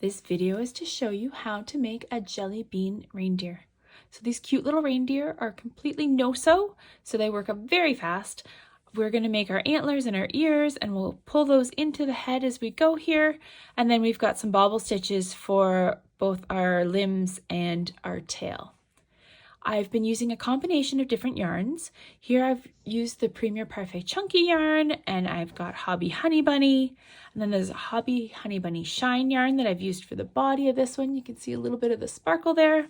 This video is to show you how to make a jelly bean reindeer. So these cute little reindeer are completely no-sew, so they work up very fast. We're going to make our antlers and our ears, and we'll pull those into the head as we go here. And then we've got some bobble stitches for both our limbs and our tail. I've been using a combination of different yarns. Here I've used the Premier Parfait chunky yarn, and I've got Hobbii Honey Bunny, and then there's a Hobbii Honey Bunny shine yarn that I've used for the body of this one. You can see a little bit of the sparkle there.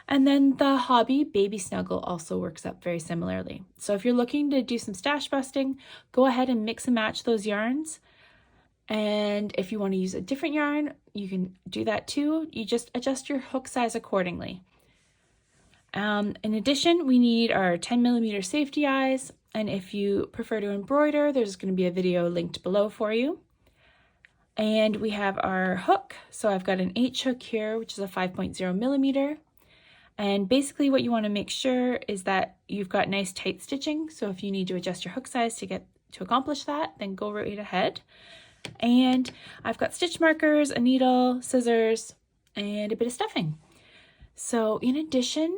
And then the Hobbii Baby Snuggle also works up very similarly. So if you're looking to do some stash busting, go ahead and mix and match those yarns. And if you want to use a different yarn, you can do that too. You just adjust your hook size accordingly. In addition, we need our 10mm safety eyes, and if you prefer to embroider, there's going to be a video linked below for you. And we have our hook, so I've got an H hook here, which is a 5.0mm. And basically what you want to make sure is that you've got nice tight stitching, so if you need to adjust your hook size to accomplish that, then go right ahead. And I've got stitch markers, a needle, scissors, and a bit of stuffing. So in addition,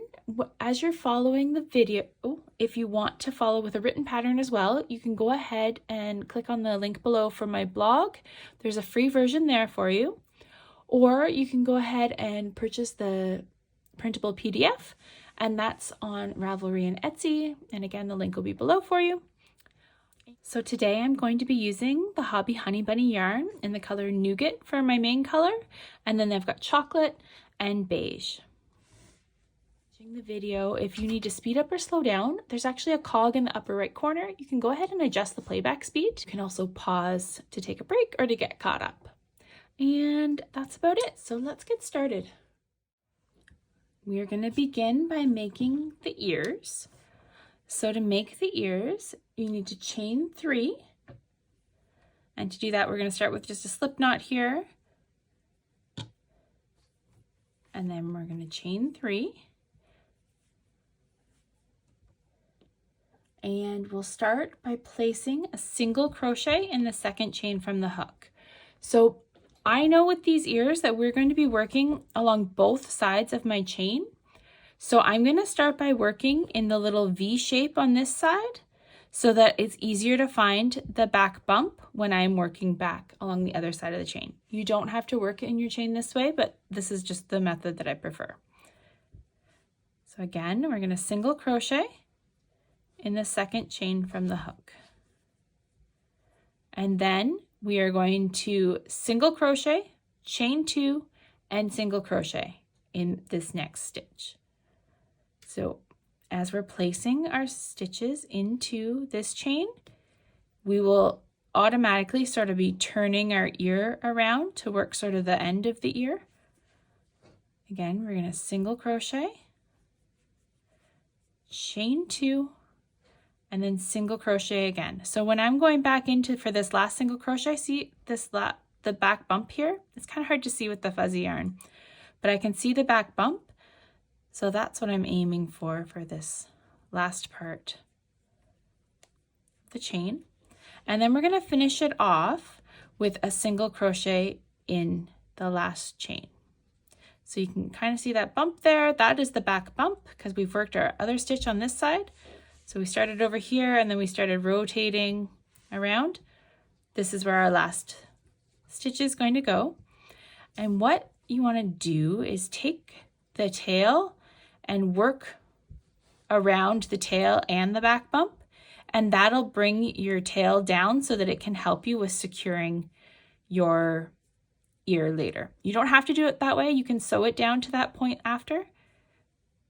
as you're following the video, if you want to follow with a written pattern as well, you can go ahead and click on the link below for my blog. There's a free version there for you. Or you can go ahead and purchase the printable PDF, and that's on Ravelry and Etsy. And again, the link will be below for you. So today I'm going to be using the Hobbii Honey Bunny yarn in the color Nougat for my main color. And then I've got chocolate and beige. The video, if you need to speed up or slow down, there's actually a cog in the upper right corner. You can go ahead and adjust the playback speed. You can also pause to take a break or to get caught up. And that's about it. So let's get started. We are going to begin by making the ears. So to make the ears, you need to chain 3. And to do that, we're going to start with just a slip knot here. And then we're going to chain 3. And we'll start by placing a single crochet in the second chain from the hook. So I know with these ears that we're going to be working along both sides of my chain. So I'm going to start by working in the little V shape on this side so that it's easier to find the back bump when I'm working back along the other side of the chain. You don't have to work in your chain this way, but this is just the method that I prefer. So again, we're going to single crochet in the second chain from the hook. And then we are going to single crochet, chain 2, and single crochet in this next stitch. So as we're placing our stitches into this chain, we will automatically sort of be turning our ear around to work sort of the end of the ear. Again, we're going to single crochet, chain 2, and then single crochet again. So when I'm going back into for this last single crochet, see the back bump here? It's kind of hard to see with the fuzzy yarn, but I can see the back bump. So that's what I'm aiming for this last part of the chain. And then we're going to finish it off with a single crochet in the last chain. So you can kind of see that bump there. That is the back bump because we've worked our other stitch on this side. So we started over here and then we started rotating around. This is where our last stitch is going to go. And what you want to do is take the tail and work around the tail and the back bump, and that'll bring your tail down so that it can help you with securing your ear later. You don't have to do it that way. You can sew it down to that point after.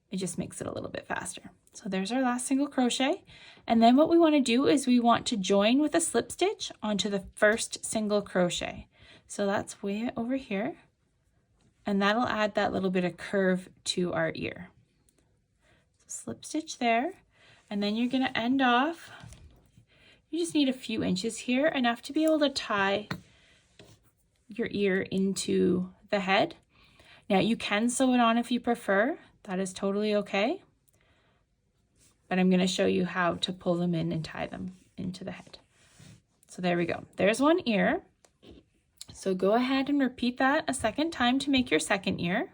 It just makes it a little bit faster. So there's our last single crochet. And then what we want to do is we want to join with a slip stitch onto the first single crochet. So that's way over here. And that'll add that little bit of curve to our ear. So slip stitch there. And then you're going to end off. You just need a few inches here, enough to be able to tie your ear into the head. Now you can sew it on if you prefer. That is totally okay. But I'm going to show you how to pull them in and tie them into the head. So there we go. There's one ear. So go ahead and repeat that a second time to make your second ear.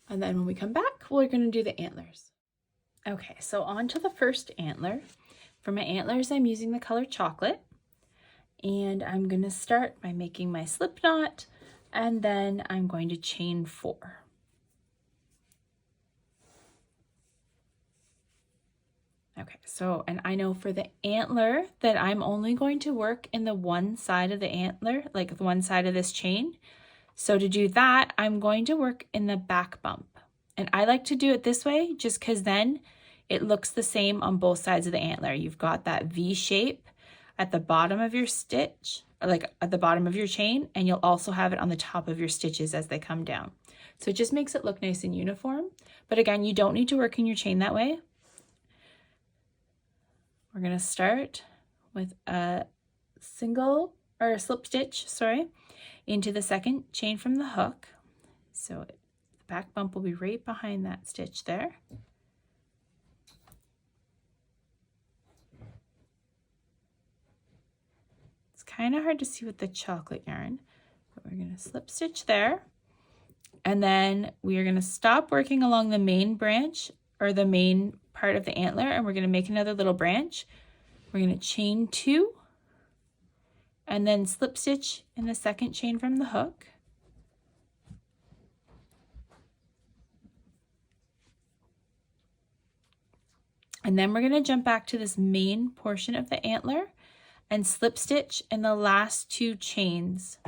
And then when we come back, we're going to do the antlers. Okay, so on to the first antler. For my antlers, I'm using the color chocolate. And I'm going to start by making my slip knot, and then I'm going to chain 4. Okay, so, and I know for the antler that I'm only going to work in the one side of the antler, like the one side of this chain. So to do that, I'm going to work in the back bump. And I like to do it this way just because then it looks the same on both sides of the antler. You've got that V shape at the bottom of your stitch, or like at the bottom of your chain, and you'll also have it on the top of your stitches as they come down. So it just makes it look nice and uniform. But again, you don't need to work in your chain that way. We're going to start with a single or a slip stitch, sorry, into the second chain from the hook. So the back bump will be right behind that stitch there. It's kind of hard to see with the chocolate yarn, but we're going to slip stitch there. And then we are going to stop working along the main branch or the main part of the antler, and we're going to make another little branch. We're going to chain 2 and then slip stitch in the second chain from the hook. And then we're going to jump back to this main portion of the antler and slip stitch in the last 2 chains.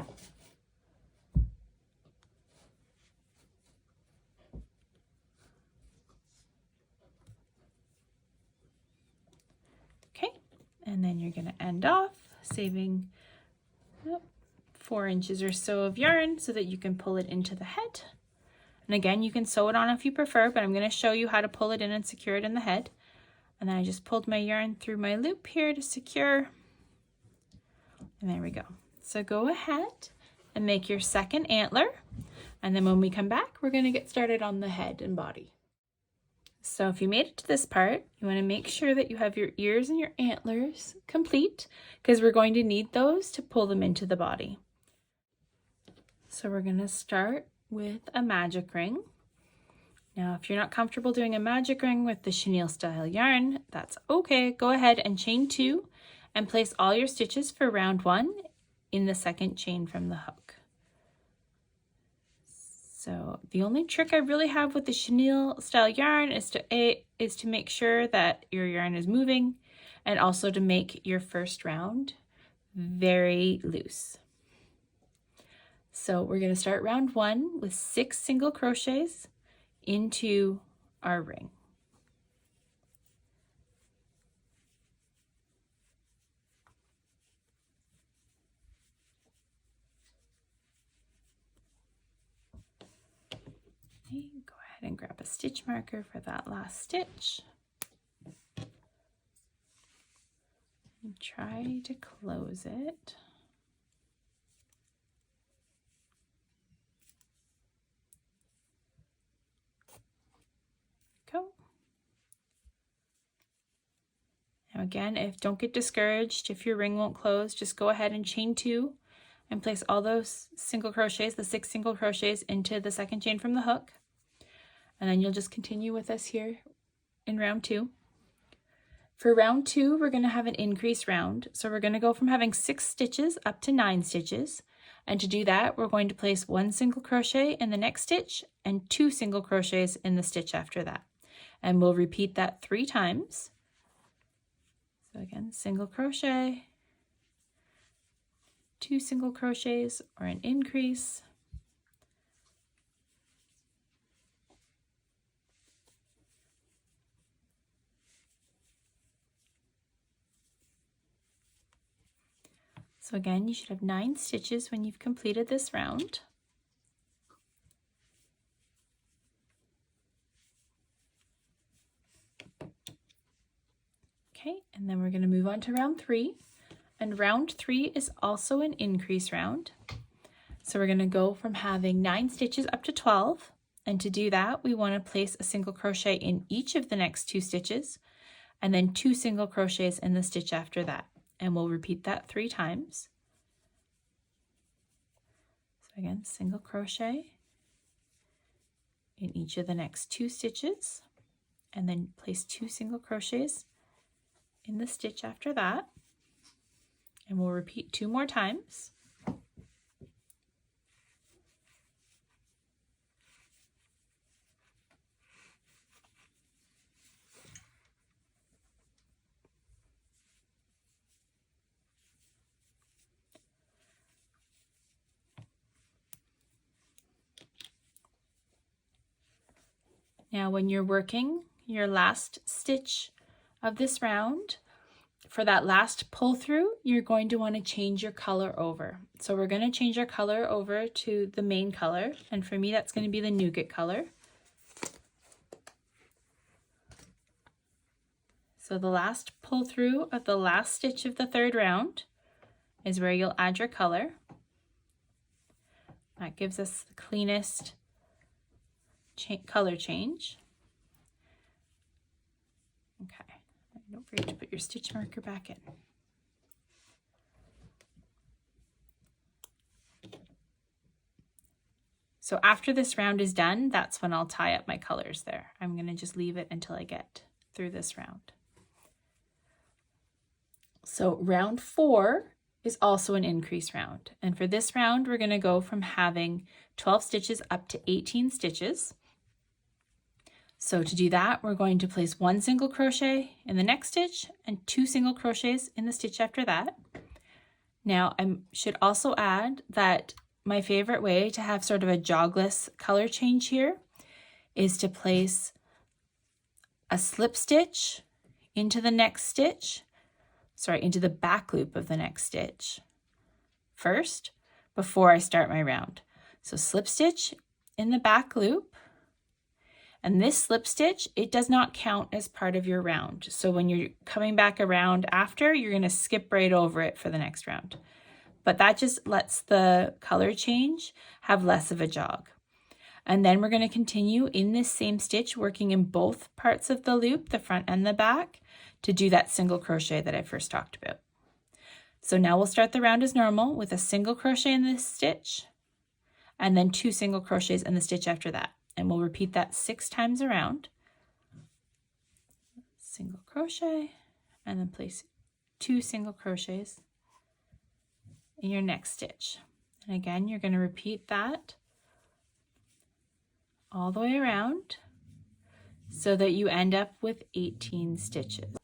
And then you're going to end off saving 4 inches or so of yarn so that you can pull it into the head. And again, you can sew it on if you prefer, but I'm going to show you how to pull it in and secure it in the head. And then I just pulled my yarn through my loop here to secure. And there we go. So go ahead and make your second antler. And then when we come back, we're going to get started on the head and body. So if you made it to this part, you want to make sure that you have your ears and your antlers complete, because we're going to need those to pull them into the body. So we're going to start with a magic ring. Now, if you're not comfortable doing a magic ring with the chenille style yarn, that's okay. Go ahead and chain 2 and place all your stitches for round 1 in the second chain from the hook. So the only trick I really have with the chenille style yarn is to make sure that your yarn is moving, and also to make your first round very loose. So we're going to start round 1 with 6 single crochets into our ring. Okay, go ahead and grab a stitch marker for that last stitch. And try to close it. Go. Now again, don't get discouraged if your ring won't close. Just go ahead and chain 2 and place all those single crochets, the 6 single crochets, into the second chain from the hook. And then you'll just continue with us here in round 2. For round 2, we're going to have an increase round. So we're going to go from having 6 stitches up to 9 stitches. And to do that, we're going to place 1 single crochet in the next stitch and 2 single crochets in the stitch after that. And we'll repeat that 3 times. So again, single crochet, 2 single crochets or an increase, so again, you should have 9 stitches when you've completed this round. Okay, and then we're going to move on to round 3. And round 3 is also an increase round. So we're going to go from having 9 stitches up to 12. And to do that, we want to place a single crochet in each of the next 2 stitches, and then 2 single crochets in the stitch after that. And we'll repeat that 3 times. again, single crochet in each of the next 2 stitches, and then place 2 single crochets in the stitch after that, and we'll repeat 2 more times. Now when you're working your last stitch of this round, for that last pull through, you're going to want to change your color over. So we're going to change our color over to the main color, and for me that's going to be the nougat color. So the last pull through of the last stitch of the 3rd round is where you'll add your color. That gives us the cleanest color change. Okay, don't forget to put your stitch marker back in. So after this round is done, that's when I'll tie up my colors there. I'm going to just leave it until I get through this round. So round 4 is also an increase round. And for this round, we're going to go from having 12 stitches up to 18 stitches. So to do that, we're going to place 1 single crochet in the next stitch and 2 single crochets in the stitch after that. Now I should also add that my favorite way to have sort of a jogless color change here is to place a slip stitch into the next stitch, into the back loop of the next stitch first before I start my round. So slip stitch in the back loop. And this slip stitch, it does not count as part of your round. So when you're coming back around after, you're going to skip right over it for the next round. But that just lets the color change have less of a jog. And then we're going to continue in this same stitch, working in both parts of the loop, the front and the back, to do that single crochet that I first talked about. So now we'll start the round as normal with a single crochet in this stitch, and then 2 single crochets in the stitch after that. And we'll repeat that 6 times around. Single crochet, and then place 2 single crochets in your next stitch. And again, you're going to repeat that all the way around so that you end up with 18 stitches.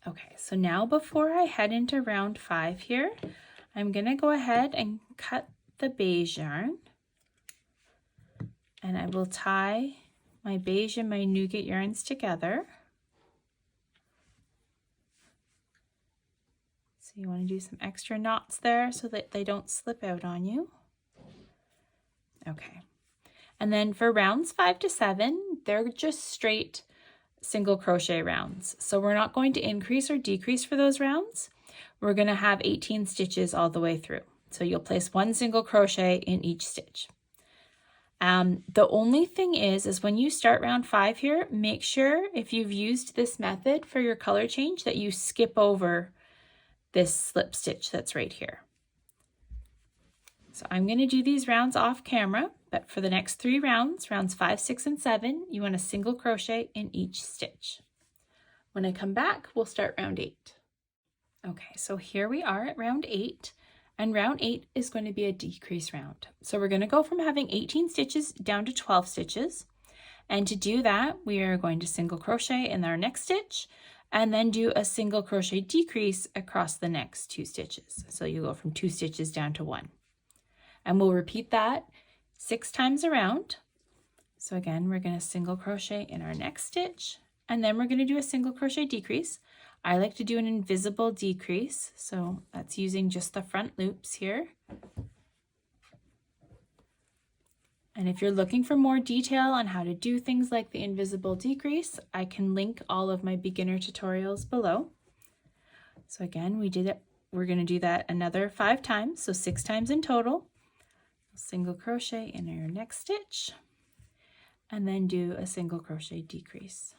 Okay, so now before I head into round 5 here, I'm going to go ahead and cut the beige yarn, and I will tie my beige and my nougat yarns together. So you want to do some extra knots there so that they don't slip out on you. Okay, and then for rounds 5 to 7, they're just straight single crochet rounds. So we're not going to increase or decrease for those rounds. We're going to have 18 stitches all the way through. So you'll place 1 single crochet in each stitch. The only thing is when you start round 5 here, make sure if you've used this method for your color change that you skip over this slip stitch that's right here. So I'm going to do these rounds off camera, but for the next 3 rounds, rounds 5, 6, and 7, you want a single crochet in each stitch. When I come back, we'll start round 8. Okay, so here we are at round 8, and round 8 is going to be a decrease round. So we're going to go from having 18 stitches down to 12 stitches, and to do that, we are going to single crochet in our next stitch, and then do a single crochet decrease across the next 2 stitches. So you go from 2 stitches down to 1. And we'll repeat that 6 times around. So again, we're going to single crochet in our next stitch, and then we're going to do a single crochet decrease. I like to do an invisible decrease, so that's using just the front loops here. And if you're looking for more detail on how to do things like the invisible decrease, I can link all of my beginner tutorials below. So again, we're going to do that another 5 times, so 6 times in total. Single crochet in your next stitch, and then do a single crochet decrease.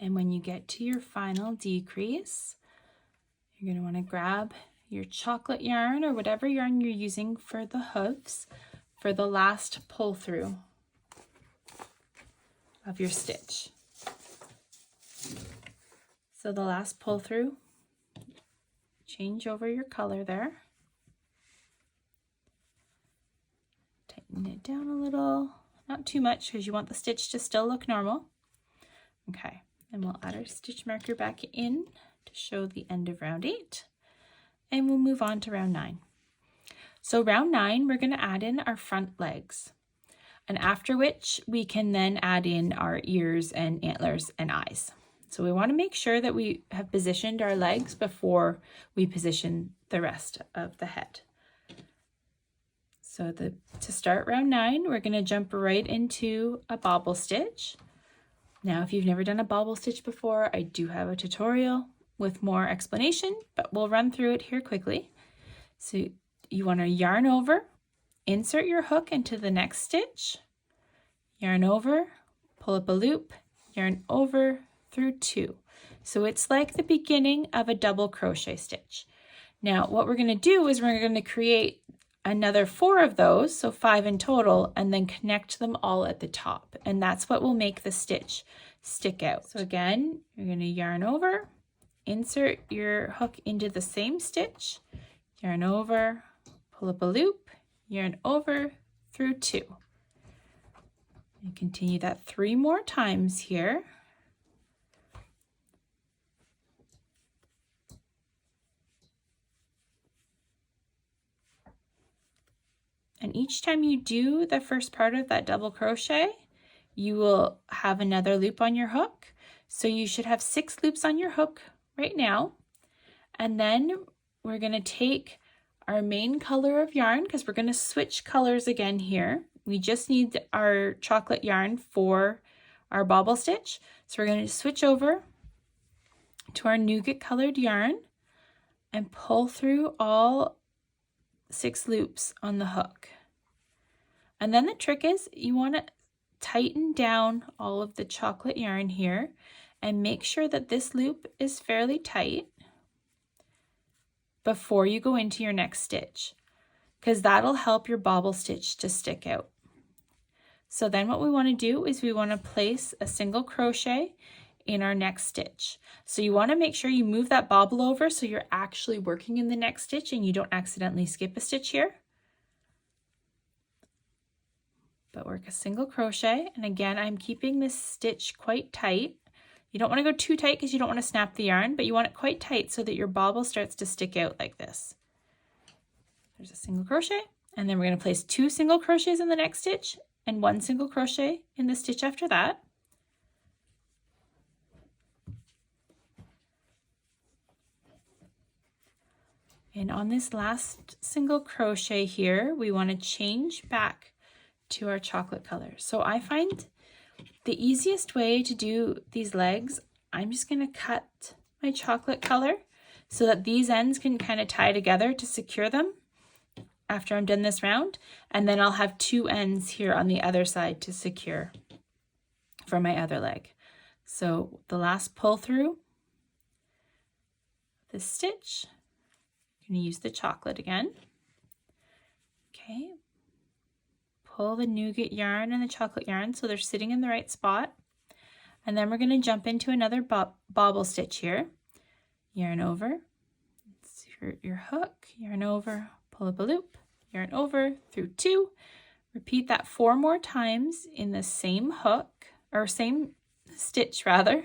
And when you get to your final decrease, you're going to want to grab your chocolate yarn or whatever yarn you're using for the hooves for the last pull through of your stitch. So the last pull through, change over your color there. Tighten it down a little, not too much because you want the stitch to still look normal. Okay, and we'll add our stitch marker back in to show the end of round 8, and we'll move on to round 9. So round 9, we're going to add in our front legs, and after which we can then add in our ears and antlers and eyes. So we want to make sure that we have positioned our legs before we position the rest of the head. So to start round 9, we're going to jump right into a bobble stitch. Now, if you've never done a bobble stitch before, I do have a tutorial with more explanation, but we'll run through it here quickly. So you want to yarn over, insert your hook into the next stitch, yarn over, pull up a loop, yarn over through 2. So it's like the beginning of a double crochet stitch. Now, what we're going to do is we're going to create another 4 of those, so 5 in total, and then connect them all at the top. And that's what will make the stitch stick out. So again, you're going to yarn over, insert your hook into the same stitch, yarn over, pull up a loop, yarn over through 2. And continue that 3 more times here. And each time you do the first part of that double crochet, you will have another loop on your hook. So you should have 6 loops on your hook right now. And then we're going to take our main color of yarn, because we're going to switch colors again here. We just need our chocolate yarn for our bobble stitch. So we're going to switch over to our nougat colored yarn and pull through all 6 loops on the hook. And then the trick is you want to tighten down all of the chocolate yarn here and make sure that this loop is fairly tight before you go into your next stitch, because that'll help your bobble stitch to stick out. So then what we want to do is we want to place a single crochet in our next stitch. So you want to make sure you move that bobble over so you're actually working in the next stitch and you don't accidentally skip a stitch here. But work a single crochet, and again I'm keeping this stitch quite tight. You don't want to go too tight because you don't want to snap the yarn, but you want it quite tight so that your bobble starts to stick out like this. There's a single crochet, and then we're going to place 2 single crochets in the next stitch and 1 single crochet in the stitch after that. And on this last single crochet here, we want to change back to our chocolate color. So I find the easiest way to do these legs, I'm just going to cut my chocolate color so that these ends can kind of tie together to secure them after I'm done this round. And then I'll have 2 ends here on the other side to secure for my other leg. So the last pull through this stitch, I'm going to use the chocolate again. Okay. pull the nougat yarn and the chocolate yarn so they're sitting in the right spot. And then we're going to jump into another bobble stitch here. Yarn over, your hook, yarn over, pull up a loop, yarn over through 2. Repeat that 4 more times in the same hook, or same stitch rather.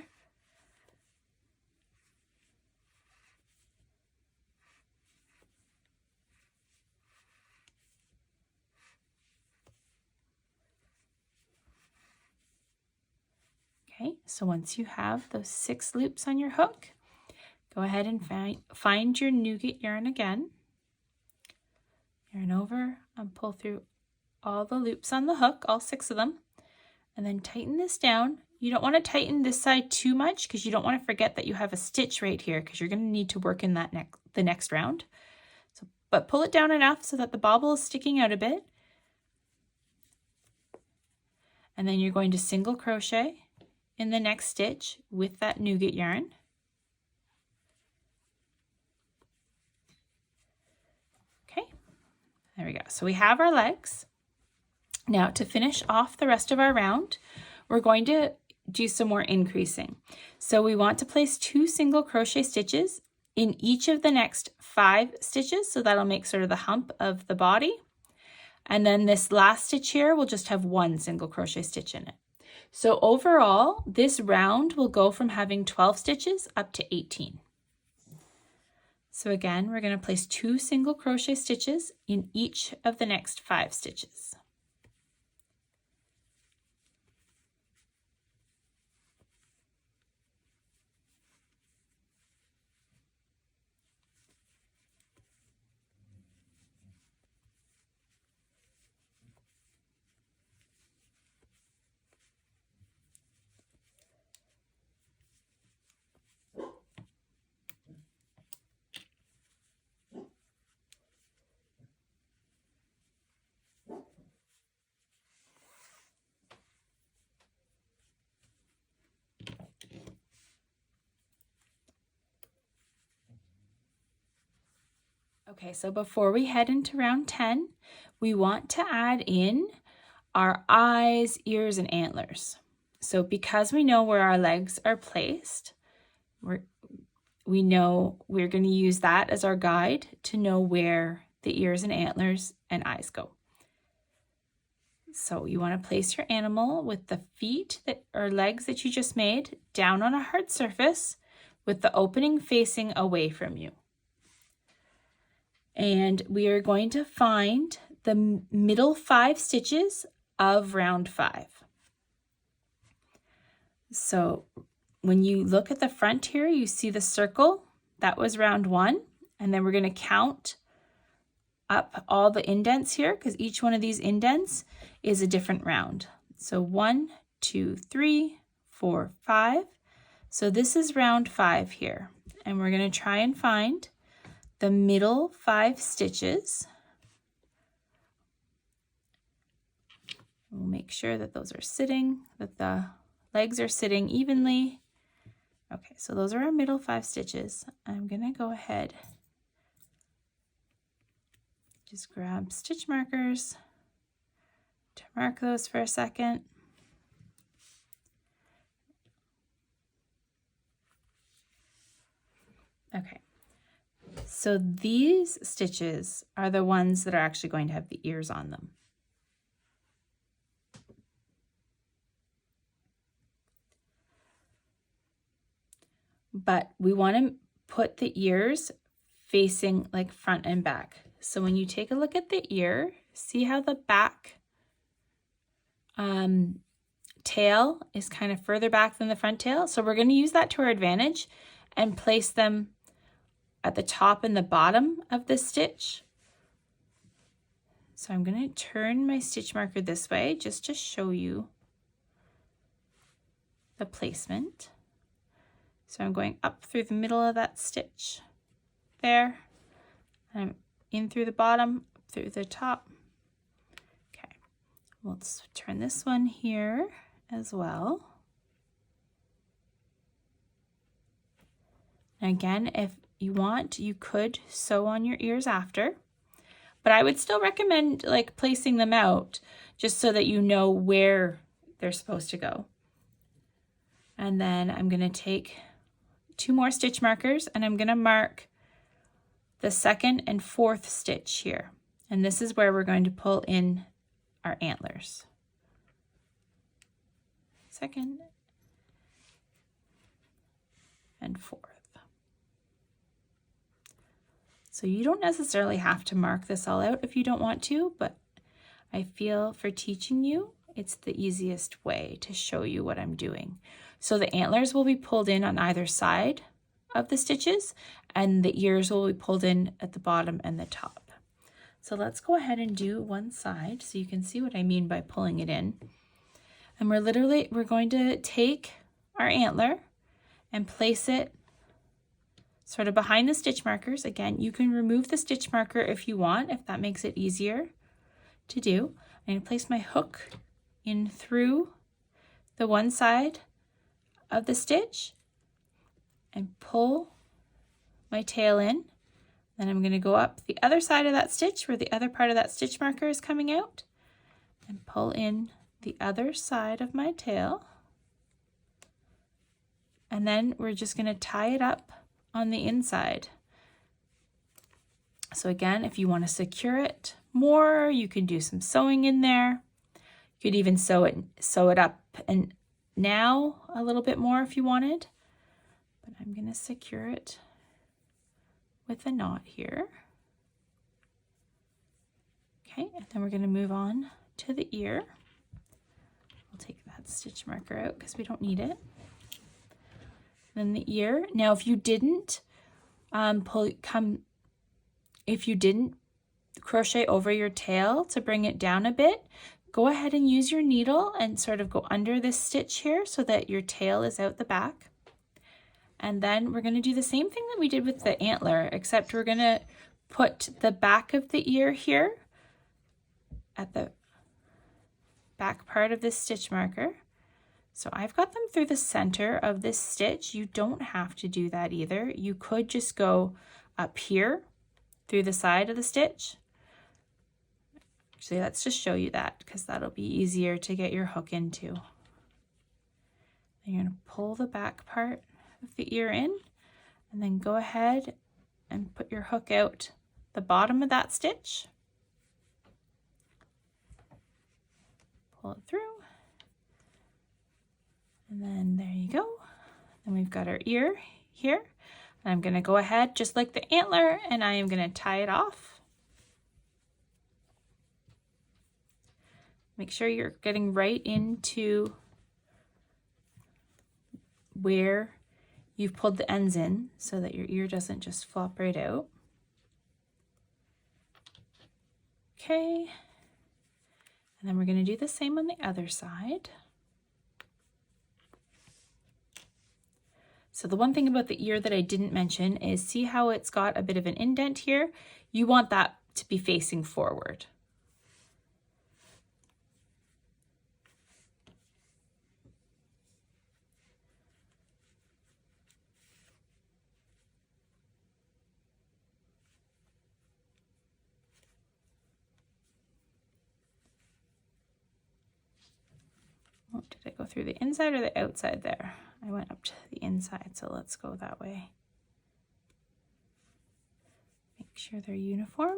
Okay, so once you have those 6 loops on your hook, go ahead and find your nougat yarn again. Yarn over and pull through all the loops on the hook, all 6 of them, and then tighten this down. You don't want to tighten this side too much because you don't want to forget that you have a stitch right here because you're going to need to work in that the next round. So, but pull it down enough so that the bobble is sticking out a bit. And then you're going to single crochet in the next stitch with that nougat yarn. Okay, there we go. So we have our legs. Now to finish off the rest of our round, we're going to do some more increasing. So we want to place 2 single crochet stitches in each of the next 5 stitches. So that'll make sort of the hump of the body. And then this last stitch here will just have 1 single crochet stitch in it. So overall, this round will go from having 12 stitches up to 18. So again, we're going to place 2 single crochet stitches in each of the next 5 stitches. Okay, so before we head into round 10, we want to add in our eyes, ears, and antlers. So because we know where our legs are placed, we know we're going to use that as our guide to know where the ears and antlers and eyes go. So you want to place your animal with the feet or legs that you just made down on a hard surface with the opening facing away from you. And we are going to find the middle 5 stitches of round 5. So when you look at the front here, you see the circle, that was round 1. And then we're going to count up all the indents here because each one of these indents is a different round. So 1, 2, 3, 4, 5. So this is round 5 here. And we're going to try and find the middle 5 stitches. We'll make sure that those are sitting, that the legs are sitting evenly. Okay, so those are our middle 5 stitches. I'm gonna go ahead, just grab stitch markers to mark those for a second. Okay. So these stitches are the ones that are actually going to have the ears on them. But we want to put the ears facing like front and back. So when you take a look at the ear, see how the back tail is kind of further back than the front tail? So we're going to use that to our advantage and place them at the top and the bottom of the stitch. So I'm going to turn my stitch marker this way just to show you the placement. So I'm going up through the middle of that stitch there. I'm in through the bottom, up through the top. Okay, let's turn this one here as well. And again, if you want, you could sew on your ears after, but I would still recommend like placing them out just so that you know where they're supposed to go. And then I'm going to take 2 more stitch markers and I'm going to mark the 2nd and 4th stitch here. And this is where we're going to pull in our antlers. 2nd and 4th. So you don't necessarily have to mark this all out if you don't want to, but I feel for teaching you, it's the easiest way to show you what I'm doing. So the antlers will be pulled in on either side of the stitches, and the ears will be pulled in at the bottom and the top. So let's go ahead and do one side so you can see what I mean by pulling it in. And we're going to take our antler and place it sort of behind the stitch markers. Again, you can remove the stitch marker if you want, if that makes it easier to do. I'm going to place my hook in through the one side of the stitch and pull my tail in. Then I'm going to go up the other side of that stitch where the other part of that stitch marker is coming out and pull in the other side of my tail. And then we're just going to tie it up on the inside. So again, if you want to secure it more, you can do some sewing in there. You could even sew it up and now a little bit more if you wanted. But I'm going to secure it with a knot here. Okay, and then we're going to move on to the ear. We'll take that stitch marker out because we don't need it. Then the ear. Now, if you didn't crochet over your tail to bring it down a bit, go ahead and use your needle and sort of go under this stitch here so that your tail is out the back. And then we're going to do the same thing that we did with the antler, except we're going to put the back of the ear here at the back part of this stitch marker. So I've got them through the center of this stitch. You don't have to do that either. You could just go up here through the side of the stitch. Actually, let's just show you that because that'll be easier to get your hook into. And you're going to pull the back part of the ear in and then go ahead and put your hook out the bottom of that stitch. Pull it through. And then there you go. Then we've got our ear here. And I'm going to go ahead just like the antler and I am going to tie it off. Make sure you're getting right into where you've pulled the ends in so that your ear doesn't just flop right out. Okay. And then we're going to do the same on the other side. So the one thing about the ear that I didn't mention is see how it's got a bit of an indent here? You want that to be facing forward. Oh, did I go through the inside or the outside there? I went up to the inside, so let's go that way. Make sure they're uniform.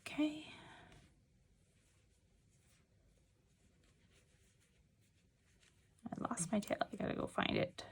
Okay. I lost my tail, I gotta go find it.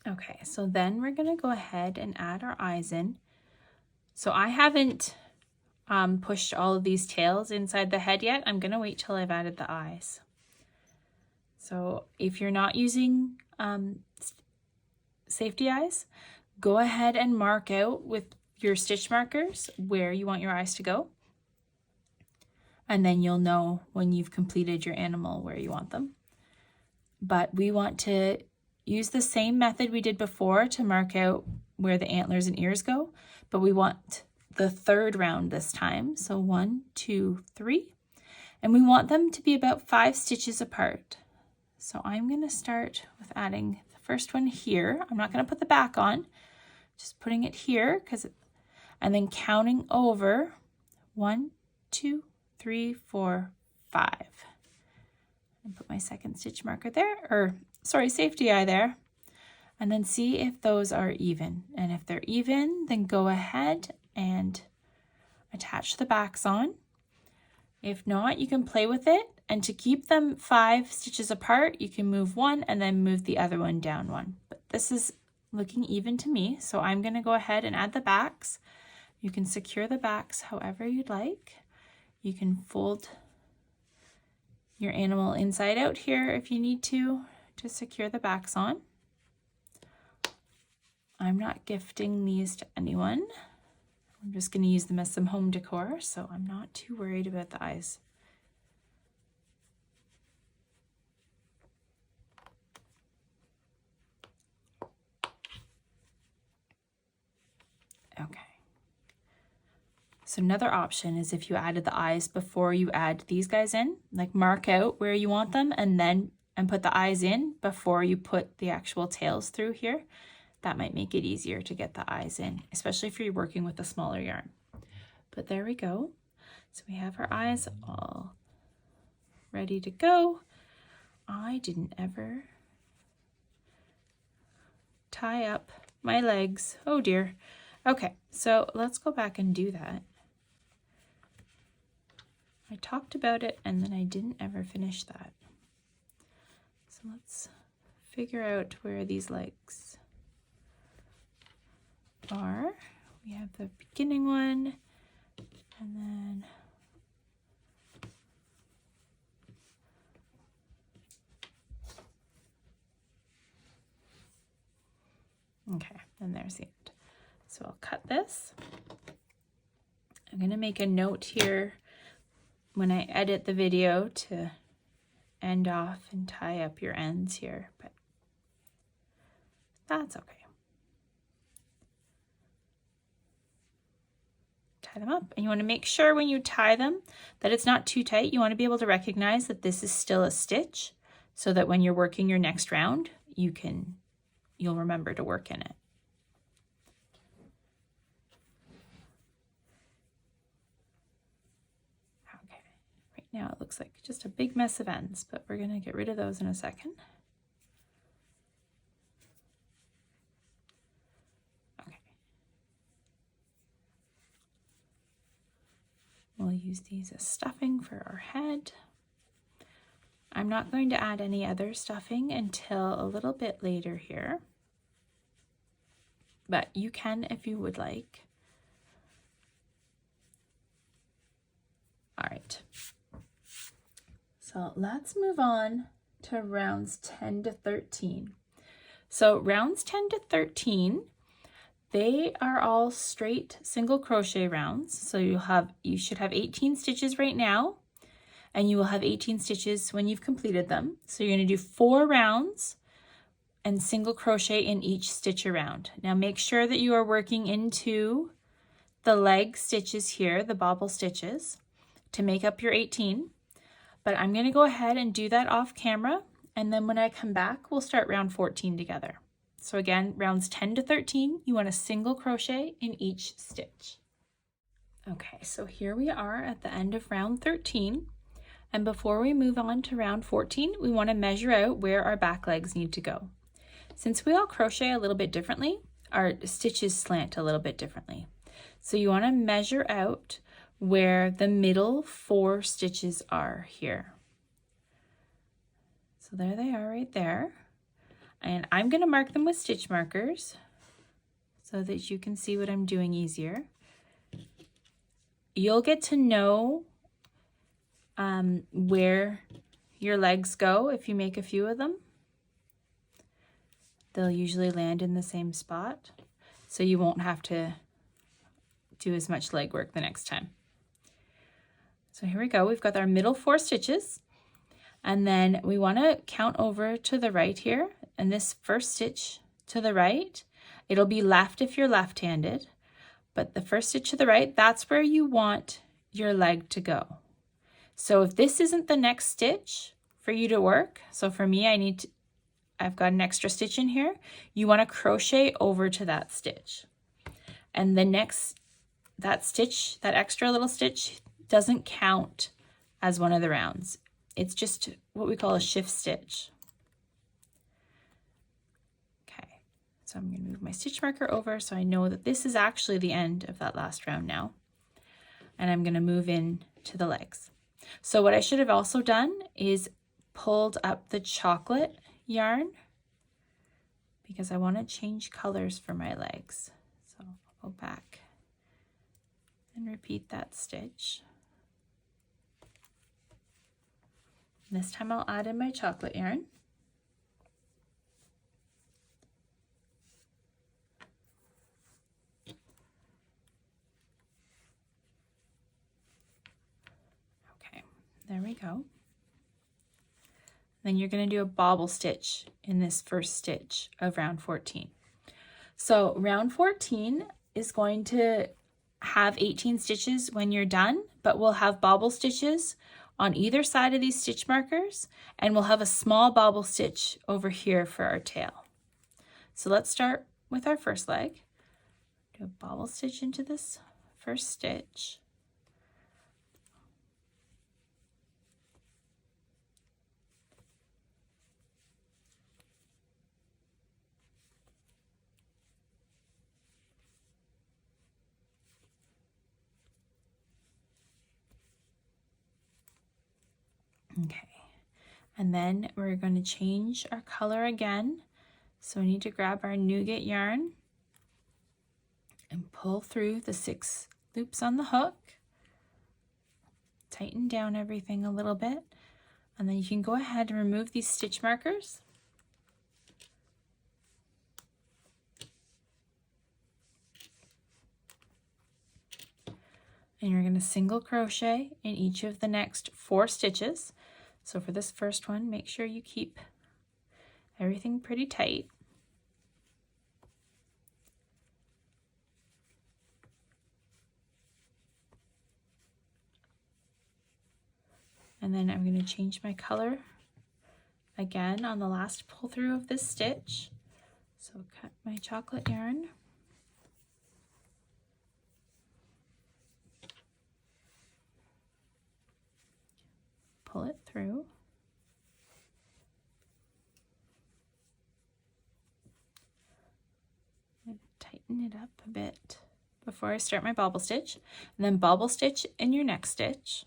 Okay, so then we're gonna go ahead and add our eyes in. So I haven't pushed all of these tails inside the head yet. I'm gonna wait till I've added the eyes. So if you're not using safety eyes, go ahead and mark out with your stitch markers where you want your eyes to go. And then you'll know when you've completed your animal where you want them. But we want to use the same method we did before to mark out where the antlers and ears go, but we want the third round this time. So 1, 2, 3, and we want them to be about 5 stitches apart. So I'm going to start with adding the first one here. I'm not going to put the back on, just putting it here, and then counting over 1, 2, 3, 4, 5. And put my second stitch marker there, or sorry, safety eye there. And then see if those are even. And if they're even, then go ahead and attach the backs on. If not, you can play with it. And to keep them 5 stitches apart, you can move one and then move the other one down one. But this is looking even to me, so I'm going to go ahead and add the backs. You can secure the backs however you'd like. You can fold your animal inside out here if you need to secure the backs on. I'm not gifting these to anyone. I'm just going to use them as some home decor, so I'm not too worried about the eyes. Okay. So another option is if you added the eyes before you add these guys in, like mark out where you want them and put the eyes in before you put the actual tails through here. That might make it easier to get the eyes in, especially if you're working with a smaller yarn. But there we go. So we have our eyes all ready to go. I didn't ever tie up my legs. Oh dear. Okay, so let's go back and do that. I talked about it and then I didn't ever finish that. So let's figure out where these legs are. We have the beginning one and then okay, and there's the end. So I'll cut this. I'm going to make a note here when I edit the video to end off and tie up your ends here, but that's okay. Tie them up, and you want to make sure when you tie them that it's not too tight. You want to be able to recognize that this is still a stitch so that when you're working your next round, you'll remember to work in it. Now it looks like just a big mess of ends, but we're going to get rid of those in a second. Okay. We'll use these as stuffing for our head. I'm not going to add any other stuffing until a little bit later here, but you can if you would like. All right. So let's move on to rounds 10 to 13. So rounds 10 to 13, they are all straight single crochet rounds. So you should have 18 stitches right now, and you will have 18 stitches when you've completed them. So you're going to do 4 rounds and single crochet in each stitch around. Now make sure that you are working into the leg stitches here, the bobble stitches, to make up your 18. But I'm going to go ahead and do that off camera, and then when I come back, we'll start round 14 together. So again, rounds 10 to 13, you want a single crochet in each stitch. Okay, so here we are at the end of round 13, and before we move on to round 14, we want to measure out where our back legs need to go. Since we all crochet a little bit differently, our stitches slant a little bit differently. So you want to measure out where the middle 4 stitches are here. So there they are right there. And I'm going to mark them with stitch markers so that you can see what I'm doing easier. You'll get to know where your legs go if you make a few of them. They'll usually land in the same spot, so you won't have to do as much leg work the next time. So here we go. We've got our middle 4 stitches, and then we want to count over to the right here, and this first stitch to the right, it'll be left if you're left-handed, but the first stitch to the right, that's where you want your leg to go. So if this isn't the next stitch for you to work, so for me, I've got an extra stitch in here, you want to crochet over to that stitch. And that stitch, that extra little stitch, doesn't count as one of the rounds. It's just what we call a shift stitch. Okay, so I'm going to move my stitch marker over so I know that this is actually the end of that last round now. And I'm going to move in to the legs. So what I should have also done is pulled up the chocolate yarn because I want to change colors for my legs. So I'll go back and repeat that stitch. This time I'll add in my chocolate yarn. Okay, there we go. Then you're going to do a bobble stitch in this first stitch of round 14. So round 14 is going to have 18 stitches when you're done, but we'll have bobble stitches on either side of these stitch markers, and we'll have a small bobble stitch over here for our tail. So let's start with our first leg. Do a bobble stitch into this first stitch. Okay, and then we're going to change our color again. So we need to grab our nougat yarn and pull through the 6 loops on the hook. Tighten down everything a little bit, and then you can go ahead and remove these stitch markers. And you're going to single crochet in each of the next 4 stitches. So for this first one, make sure you keep everything pretty tight. And then I'm going to change my color again on the last pull through of this stitch. So cut my chocolate yarn. Pull it through. And tighten it up a bit before I start my bobble stitch, and then bobble stitch in your next stitch.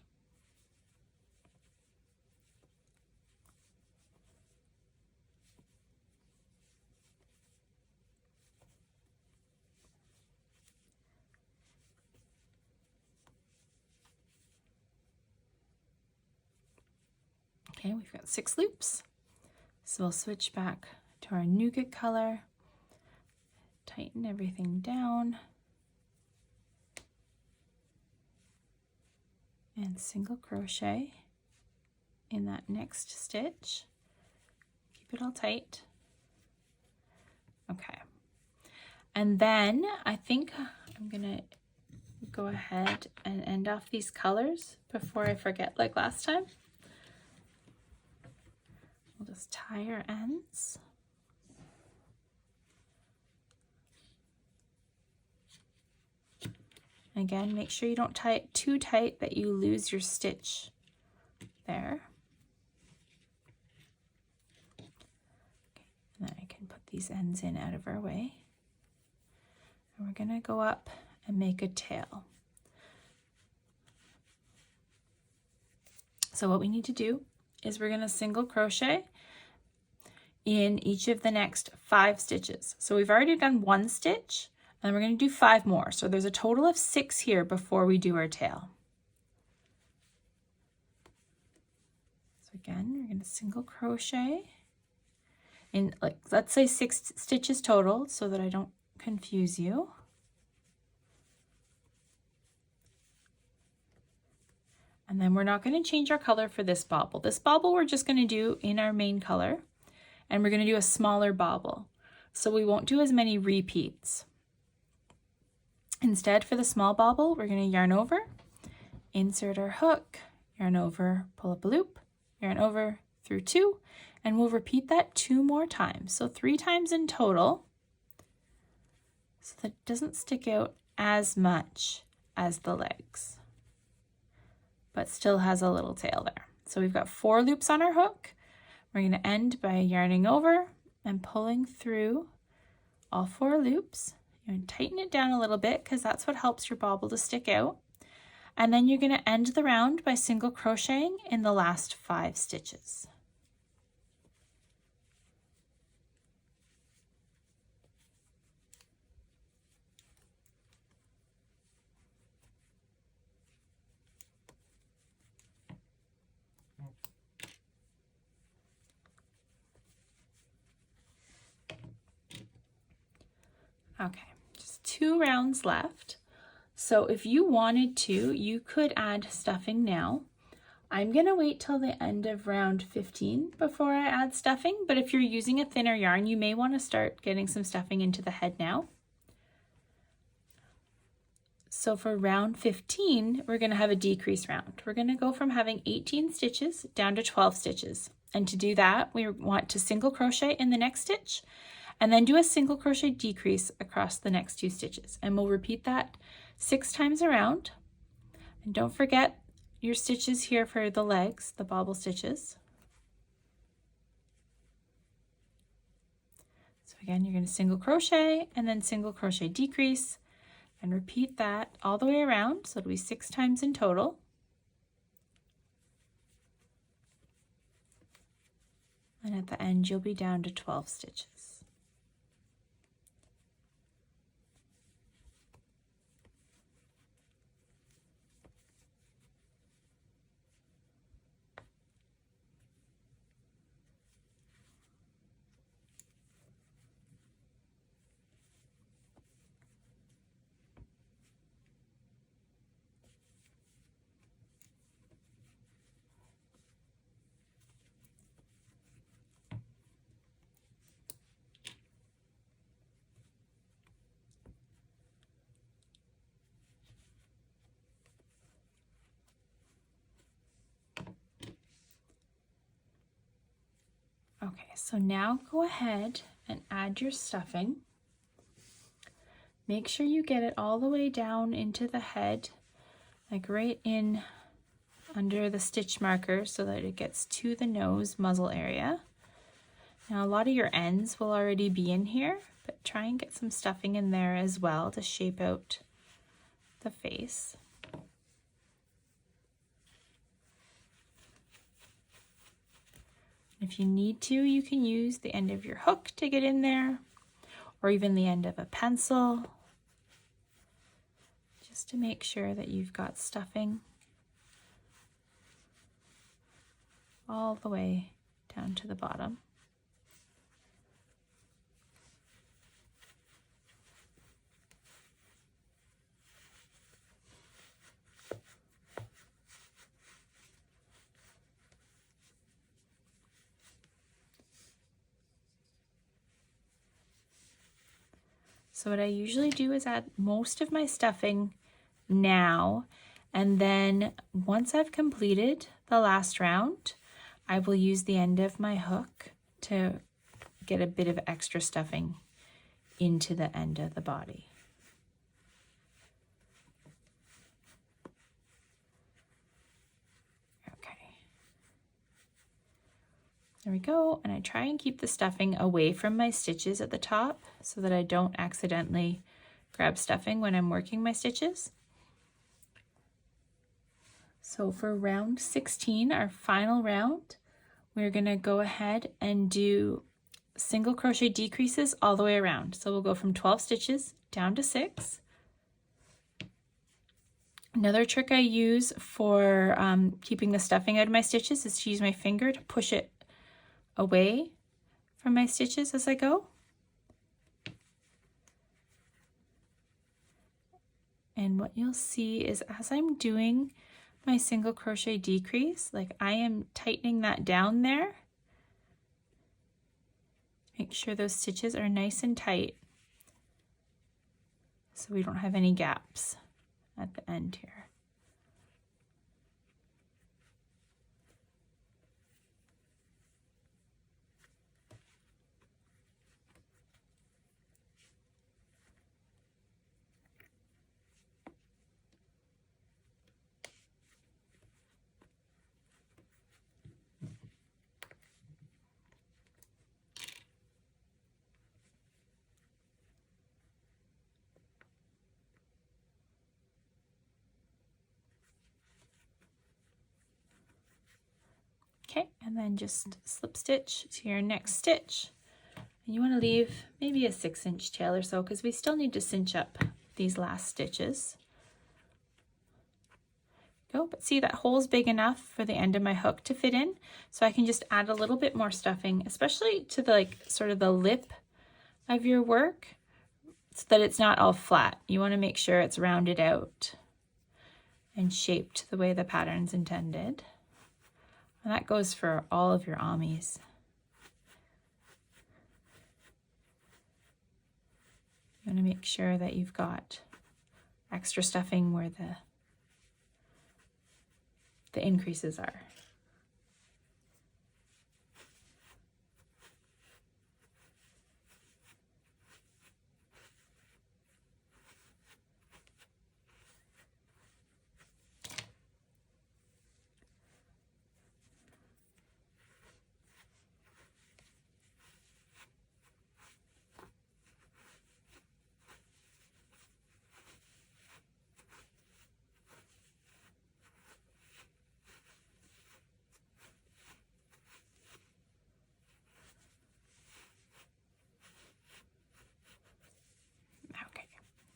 Okay, we've got 6 loops. So we'll switch back to our nougat color, tighten everything down, and single crochet in that next stitch. Keep it all tight. Okay. And then I think I'm gonna go ahead and end off these colors before I forget like last time. We'll just tie our ends. Again, make sure you don't tie it too tight that you lose your stitch there. Okay, and then I can put these ends in out of our way. And we're gonna go up and make a tail. So what we need to do is we're going to single crochet in each of the next 5 stitches. So we've already done 1 stitch, and we're going to do 5 more. So there's a total of 6 here before we do our tail. So again, we're going to single crochet in, like, let's say 6 stitches total so that I don't confuse you. And then we're not going to change our color for this bauble. This bauble we're just going to do in our main color, and we're going to do a smaller bauble. So we won't do as many repeats. Instead, for the small bauble, we're going to yarn over, insert our hook, yarn over, pull up a loop, yarn over through 2, and we'll repeat that 2 more times. So 3 times in total, so that it doesn't stick out as much as the legs, but still has a little tail there. So we've got 4 loops on our hook. We're going to end by yarning over and pulling through all 4 loops. You're going to tighten it down a little bit because that's what helps your bauble to stick out. And then you're going to end the round by single crocheting in the last 5 stitches. Okay, just 2 rounds left. So if you wanted to, you could add stuffing now. I'm gonna wait till the end of round 15 before I add stuffing, but if you're using a thinner yarn, you may want to start getting some stuffing into the head now. So for round 15, we're gonna have a decrease round. We're gonna go from having 18 stitches down to 12 stitches. And to do that, we want to single crochet in the next stitch, and then do a single crochet decrease across the next 2 stitches. And we'll repeat that 6 times around. And don't forget your stitches here for the legs, the bauble stitches. So again, you're going to single crochet and then single crochet decrease, and repeat that all the way around. So it'll be 6 times in total. And at the end, you'll be down to 12 stitches. Okay, so now go ahead and add your stuffing. Make sure you get it all the way down into the head, like right in under the stitch marker so that it gets to the nose muzzle area. Now a lot of your ends will already be in here, but try and get some stuffing in there as well to shape out the face. If you need to, you can use the end of your hook to get in there, or even the end of a pencil, just to make sure that you've got stuffing all the way down to the bottom. So what I usually do is add most of my stuffing now, and then once I've completed the last round, I will use the end of my hook to get a bit of extra stuffing into the end of the body. There we go, and I try and keep the stuffing away from my stitches at the top so that I don't accidentally grab stuffing when I'm working my stitches. So for round 16, our final round, we're gonna go ahead and do single crochet decreases all the way around. So we'll go from 12 stitches down to 6. Another trick I use for keeping the stuffing out of my stitches is to use my finger to push it away from my stitches as I go. And what you'll see is as I'm doing my single crochet decrease, like I am tightening that down there. Make sure those stitches are nice and tight so we don't have any gaps at the end here. Okay, and then just slip stitch to your next stitch. And you want to leave maybe a 6-inch tail or so because we still need to cinch up these last stitches. Go, but see that hole's big enough for the end of my hook to fit in, so I can just add a little bit more stuffing, especially to the sort of the lip of your work, so that it's not all flat. You want to make sure it's rounded out and shaped the way the pattern's intended. And that goes for all of your amis. You want to make sure that you've got extra stuffing where the increases are.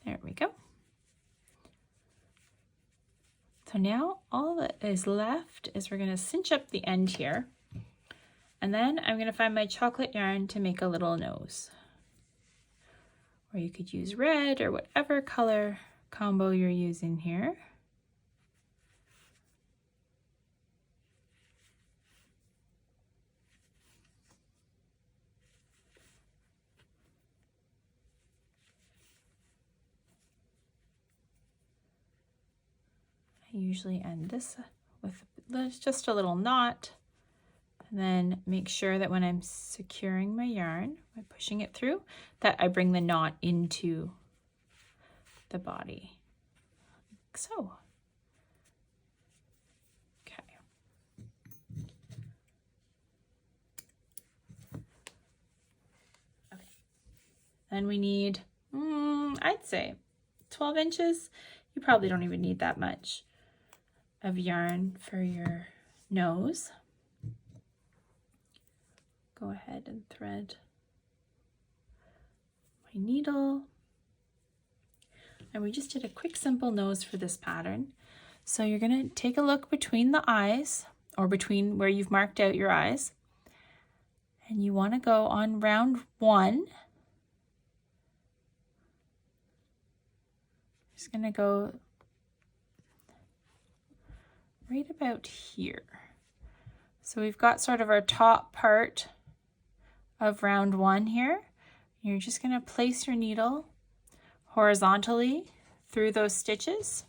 There we go. So now all that is left is we're going to cinch up the end here. And then I'm going to find my chocolate yarn to make a little nose. Or you could use red or whatever color combo you're using here. I usually end this with just a little knot, and then make sure that when I'm securing my yarn by pushing it through, that I bring the knot into the body, like so. Okay. Okay. Then we need, I'd say 12 inches. You probably don't even need that much of yarn for your nose. Go ahead and thread my needle. And we just did a quick simple nose for this pattern. So you're going to take a look between the eyes, or between where you've marked out your eyes, and you want to go on round 1. Just going to go right about here. So we've got sort of our top part of round 1 here. You're just going to place your needle horizontally through those stitches.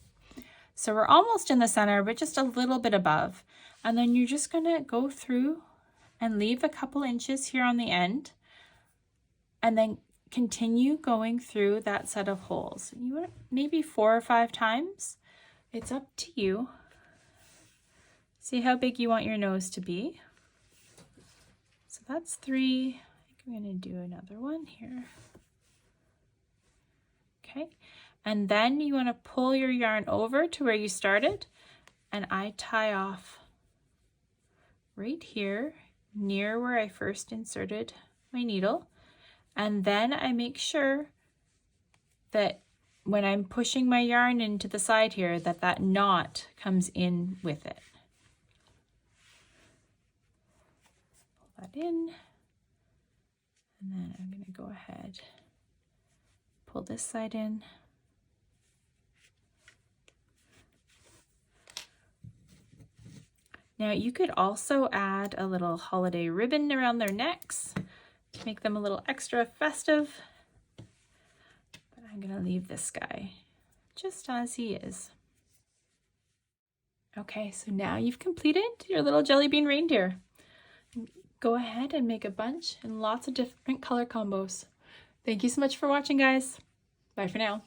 So we're almost in the center, but just a little bit above. And then you're just going to go through and leave a couple inches here on the end, and then continue going through that set of holes. You want maybe 4 or 5 times. It's up to you. See how big you want your nose to be. So that's 3. I think I'm going to do another one here. Okay, and then you want to pull your yarn over to where you started, and I tie off right here near where I first inserted my needle, and then I make sure that when I'm pushing my yarn into the side here, that that knot comes in with it. Pull that in, and then I'm going to go ahead, pull this side in. Now you could also add a little holiday ribbon around their necks to make them a little extra festive. But I'm gonna leave this guy just as he is. Okay, so now you've completed your little Jelly Bean Reindeer. Go ahead and make a bunch in lots of different color combos. Thank you so much for watching, guys. Bye for now.